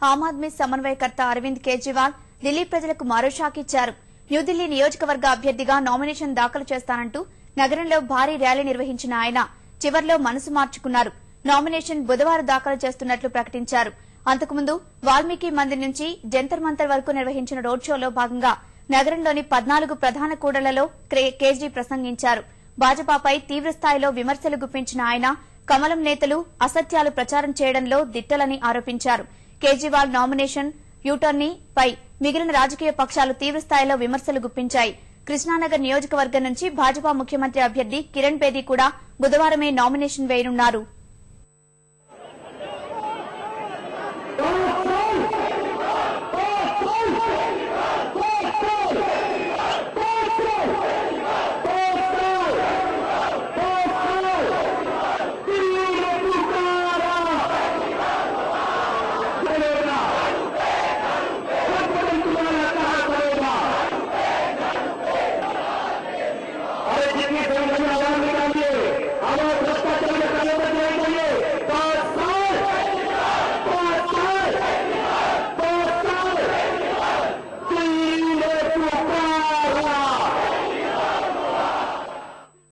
ఆమ్ ఆద్మీ సమన్వయకర్త అరవింద్ కేజ్రీవాల్ ఢిల్లీ ప్రజలకు మరో షాక్ ఇచ్చారు. న్యూఢిల్లీ నియోజకవర్గ అభ్యర్థిగా నామినేషన్ దాఖలు చేస్తానంటూ నగరంలో భారీ ర్యాలీ నిర్వహించిన ఆయన చివర్లో మనసు మార్చుకున్నారు. నామినేషన్ బుధవారం దాఖలు చేస్తున్నట్లు ప్రకటించారు. అంతకుముందు వాల్మీకి మందిర్ నుంచి జంతర్ మంతర్ వరకు నిర్వహించిన రోడ్ షోలో భాగంగా నగరంలోని 14 ప్రధాన కూడళ్లలో కేజ్రీ ప్రసంగించారు. భాజపాపై తీవ్రస్థాయిలో విమర్శలు గుప్పించిన ఆయన కమలం నేతలు అసత్యాలు ప్రచారం చేయడంలో దిట్టలని ఆరోపించారు. కేజ్రీవాల్ నామినేషన్ యూటర్నీ పై మిగిలిన రాజకీయ పక్షాలు తీవ్రస్థాయిలో విమర్శలు గుప్పించాయి. కృష్ణానగర్ నియోజకవర్గం నుంచి భాజపా ముఖ్యమంత్రి అభ్యర్థి కిరణ్ బేదీ కూడా బుధవారమే నామినేషన్ వేయనున్నారు.